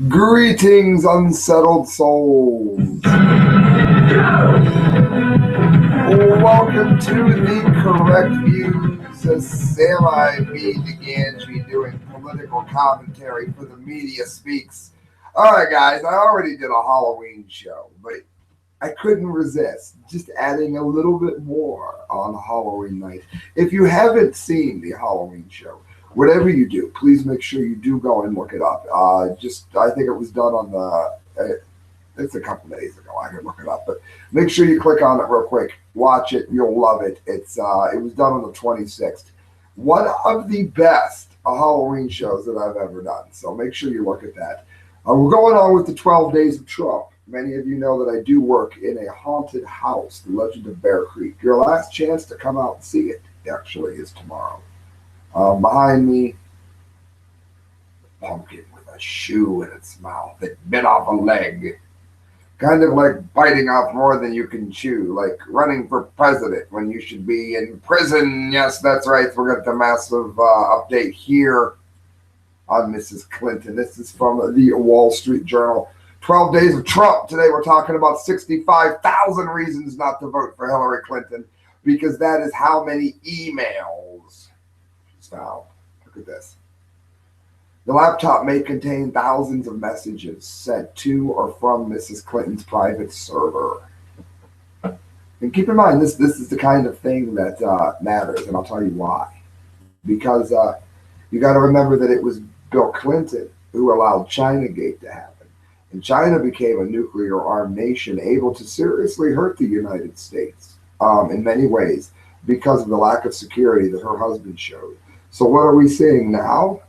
Greetings, unsettled souls. Welcome to the Correct Views Semi B. the Gangi doing political commentary for the media speaks. Alright, guys, I already did a Halloween show, but I couldn't resist just adding a little bit more on Halloween night. If you haven't seen the Halloween show, whatever you do, please make sure you do go and look it up. I think it was done on it's a couple days ago. I can look it up, but make sure you click on it real quick. Watch it, you'll love it. It was done on the 26th. One of the best Halloween shows that I've ever done. So make sure you look at that. We're going on with the 12 Days of Trump. Many of you know that I do work in a haunted house, the Legend of Bear Creek. Your last chance to come out and see it actually is tomorrow. Behind me, pumpkin with a shoe in its mouth. It bit off a leg. Kind of like biting off more than you can chew, like running for president when you should be in prison. Yes, that's right. We're going to a massive update here on Mrs. Clinton. This is from the Wall Street Journal. 12 Days of Trump. Today we're talking about 65,000 reasons not to vote for Hillary Clinton, because that is how many emails she's found. Look at this. The laptop may contain thousands of messages sent to or from Mrs. Clinton's private server. And keep in mind, this is the kind of thing that matters, and I'll tell you why. Because you got to remember that it was Bill Clinton who allowed Chinagate to happen. And China became a nuclear armed nation able to seriously hurt the United States in many ways because of the lack of security that her husband showed. So what are we seeing now?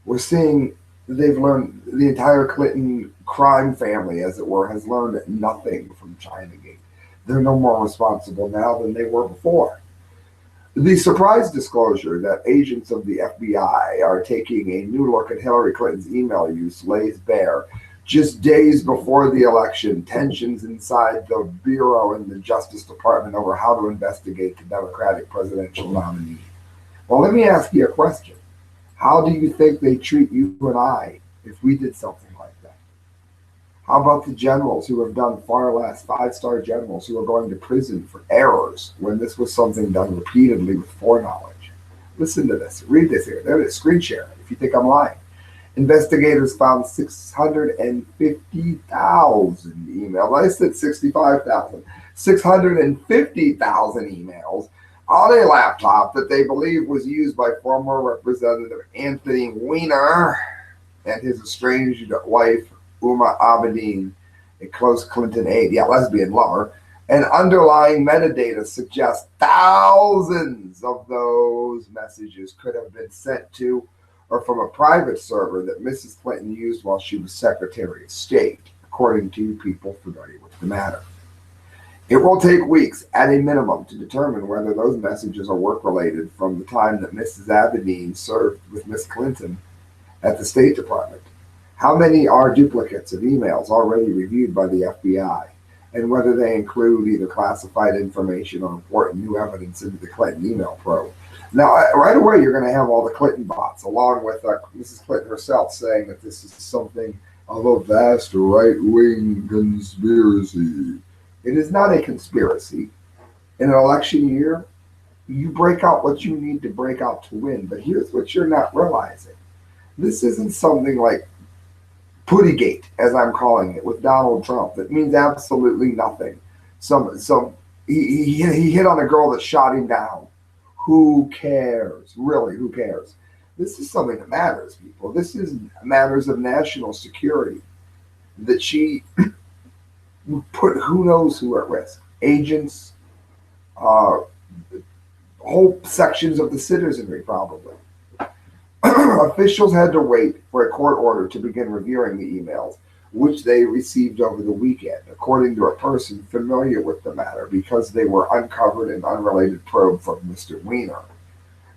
We're seeing they've learned, the entire Clinton crime family, as it were, has learned nothing from Chinagate. They're no more responsible now than they were before. The surprise disclosure that agents of the FBI are taking a new look at Hillary Clinton's email use lays bare, just days before the election, tensions inside the Bureau and the Justice Department over how to investigate the Democratic presidential nominee. Well, let me ask you a question. How do you think they treat you and I if we did something like that? How about the generals who have done far less, five-star generals who are going to prison for errors when this was something done repeatedly with foreknowledge? Listen to this. Read this here. There it is. Screen share if you think I'm lying. Investigators found 650,000 emails. I said 65,000. 650,000 emails on a laptop that they believe was used by former Representative Anthony Weiner and his estranged wife, Uma Abedin, a close Clinton aide, lesbian lover. And underlying metadata suggests thousands of those messages could have been sent to or from a private server that Mrs. Clinton used while she was Secretary of State, according to people familiar with the matter. It will take weeks at a minimum to determine whether those messages are work-related from the time that Mrs. Abedin served with Miss Clinton at the State Department. How many are duplicates of emails already reviewed by the FBI, and whether they include either classified information or important new evidence into the Clinton email probe. Now, right away, you're going to have all the Clinton bots, along with Mrs. Clinton herself, saying that this is something of a vast right-wing conspiracy. It is not a conspiracy. In an election year, you break out what you need to break out to win. But here's what you're not realizing. This isn't something like Puttygate, as I'm calling it, with Donald Trump. That means absolutely nothing. He hit on a girl that shot him down. Who cares? Really, who cares? This is something that matters, people. This is matters of national security. That she put who knows who at risk. Agents, whole sections of the citizenry, probably. Officials had to wait for a court order to begin reviewing the emails, which they received over the weekend, according to a person familiar with the matter, because they were uncovered in unrelated probe from Mr. Weiner.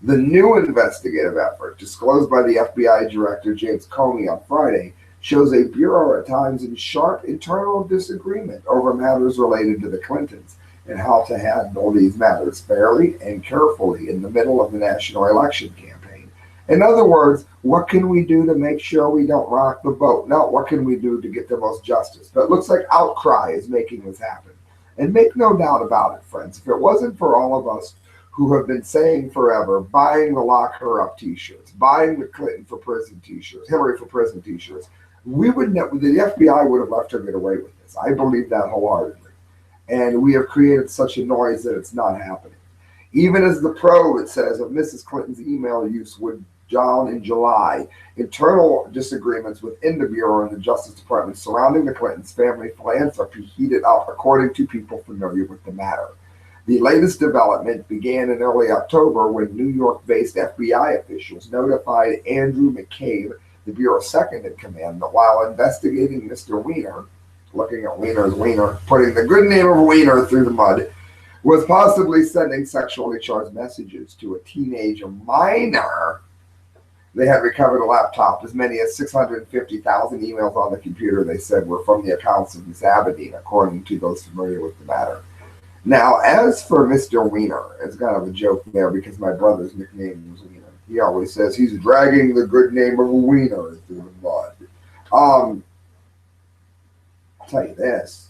The new investigative effort, disclosed by the FBI Director James Comey on Friday, shows a bureau at times in sharp internal disagreement over matters related to the Clintons and how to handle these matters fairly and carefully in the middle of the national election campaign. In other words, what can we do to make sure we don't rock the boat? Not what can we do to get the most justice. But it looks like outcry is making this happen. And make no doubt about it, friends, if it wasn't for all of us who have been saying forever, buying the lock her up t-shirts, buying the Clinton for prison t-shirts, Hillary for prison t-shirts, we would never, the FBI would have left her get away with this. I believe that wholeheartedly. And we have created such a noise that it's not happening. Even as the probe, it says, of Mrs. Clinton's email use would down in July, internal disagreements within the Bureau and the Justice Department surrounding the Clintons' family philanthropy heated up, according to people familiar with the matter. The latest development began in early October when New York-based FBI officials notified Andrew McCabe, the Bureau's second in command, that while investigating Mr. Weiner, looking at Weiner's wiener, putting the good name of Weiner through the mud, was possibly sending sexually charged messages to a teenage minor. They had recovered a laptop. As many as 650,000 emails on the computer, they said, were from the accounts of Miss Abedin, according to those familiar with the matter. Now, as for Mr. Weiner, it's kind of a joke there because my brother's nickname was Weiner. He always says he's dragging the good name of Weiner through the mud. I'll tell you this.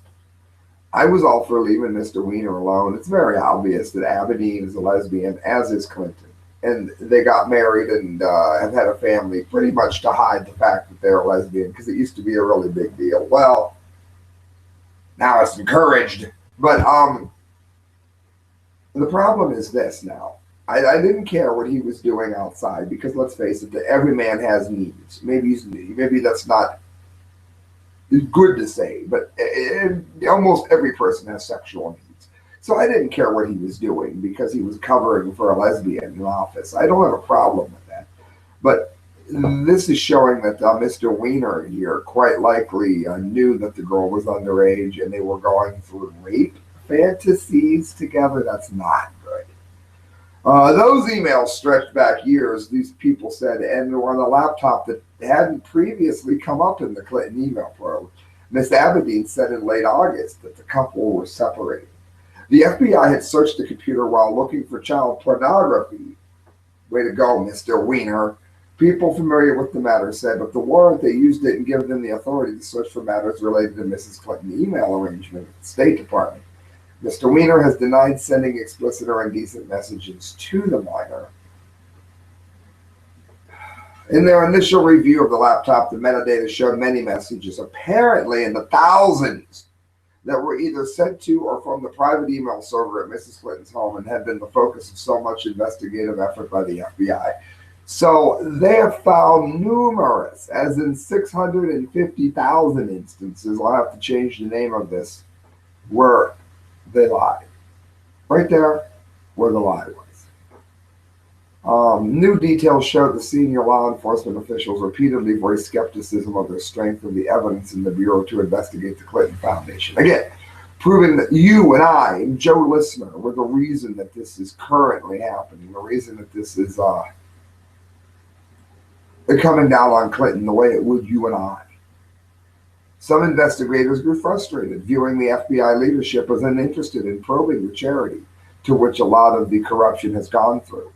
I was all for leaving Mr. Weiner alone. It's very obvious that Abedin is a lesbian, as is Clinton. And they got married and have had a family pretty much to hide the fact that they're a lesbian because it used to be a really big deal. Well, now it's encouraged. But the problem is this now. I didn't care what he was doing outside because let's face it, every man has needs. Maybe that's not good to say, but almost every person has sexual needs. So I didn't care what he was doing because he was covering for a lesbian in office. I don't have a problem with that. But this is showing that Mr. Weiner here quite likely knew that the girl was underage and they were going through rape fantasies together. That's not good. Those emails stretched back years, these people said, and were on a laptop that hadn't previously come up in the Clinton email probe. Miss Abedin said in late August that the couple were separated. The FBI had searched the computer while looking for child pornography. Way to go, Mr. Weiner. People familiar with the matter said, but the warrant they used didn't give them the authority to search for matters related to Mrs. Clinton's email arrangement at the State Department. Mr. Weiner has denied sending explicit or indecent messages to the minor. In their initial review of the laptop, the metadata showed many messages, apparently in the thousands, that were either sent to or from the private email server at Mrs. Clinton's home and had been the focus of so much investigative effort by the FBI. So they have found numerous, as in 650,000 instances, I'll have to change the name of this, where they lied. Right there where the lie was. New details showed the senior law enforcement officials repeatedly voiced skepticism of the strength of the evidence in the Bureau to investigate the Clinton Foundation. Again, proving that you and I and Joe Listener were the reason that this is currently happening, the reason that this is coming down on Clinton the way it would you and I. Some investigators grew frustrated, viewing the FBI leadership as uninterested in probing the charity to which a lot of the corruption has gone through.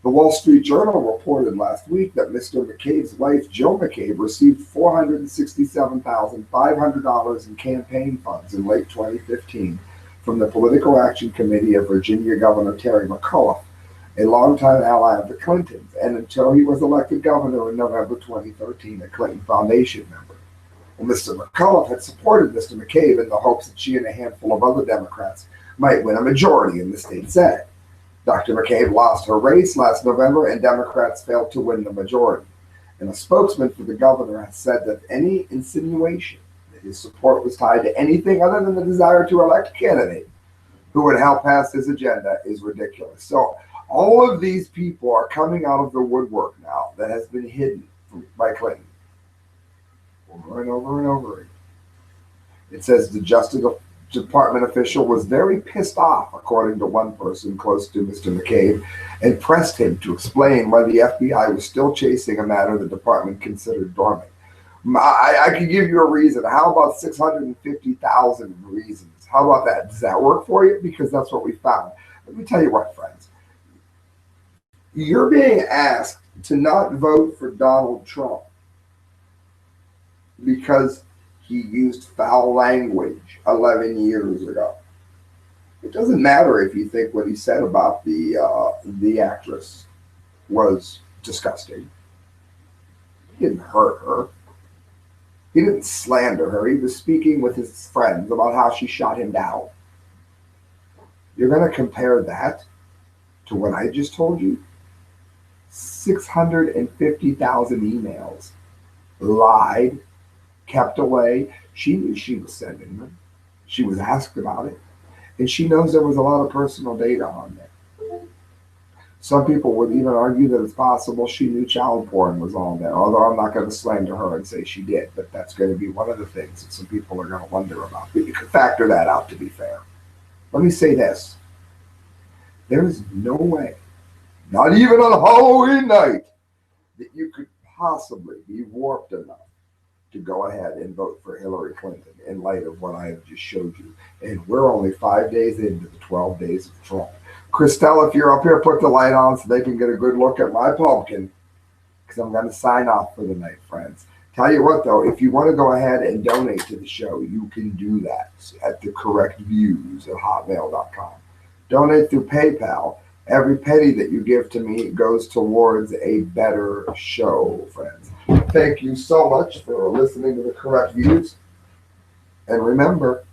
The Wall Street Journal reported last week that Mr. McCabe's wife, Jill McCabe, received $467,500 in campaign funds in late 2015 from the Political Action Committee of Virginia Governor Terry McAuliffe, a longtime ally of the Clintons, and until he was elected governor in November 2013, a Clinton Foundation member. Well, Mr. McAuliffe had supported Mr. McCabe in the hopes that she and a handful of other Democrats might win a majority in the state Senate. Dr. McCabe lost her race last November, and Democrats failed to win the majority. And a spokesman for the governor has said that any insinuation that his support was tied to anything other than the desire to elect a candidate who would help pass his agenda is ridiculous. So all of these people are coming out of the woodwork now that has been hidden by Clinton over and over and over again. It says the Justice Department official was very pissed off, according to one person close to Mr. McCabe, and pressed him to explain why the FBI was still chasing a matter the department considered dormant. I could give you a reason. How about 650,000 reasons? How about that? Does that work for you? Because that's what we found. Let me tell you what, friends. You're being asked to not vote for Donald Trump because he used foul language 11 years ago. It doesn't matter if you think what he said about the actress was disgusting. He didn't hurt her. He didn't slander her. He was speaking with his friends about how she shot him down. You're going to compare that to what I just told you? 650,000 emails. Lied, kept away. She knew she was sending them. She was asked about it. And she knows there was a lot of personal data on there. Some people would even argue that it's possible she knew child porn was on there, although I'm not going to slander her and say she did, but that's going to be one of the things that some people are going to wonder about. But you can factor that out, to be fair. Let me say this. There is no way, not even on Halloween night, that you could possibly be warped enough to go ahead and vote for Hillary Clinton in light of what I have just showed you. And we're only 5 days into the 12 days of Trump. Christelle, if you're up here, put the light on so they can get a good look at my pumpkin, because I'm going to sign off for the night, friends. Tell you what, though, if you want to go ahead and donate to the show, you can do that at the correct views at hotmail.com. Donate through PayPal. Every penny that you give to me goes towards a better show, friends. Thank you so much for listening to the correct views. And remember,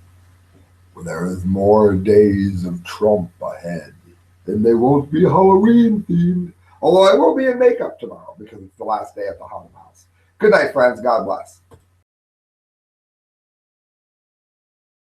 there is more days of Trump ahead. And they won't be Halloween themed. Although I will be in makeup tomorrow because it's the last day at the haunted house. Good night, friends. God bless.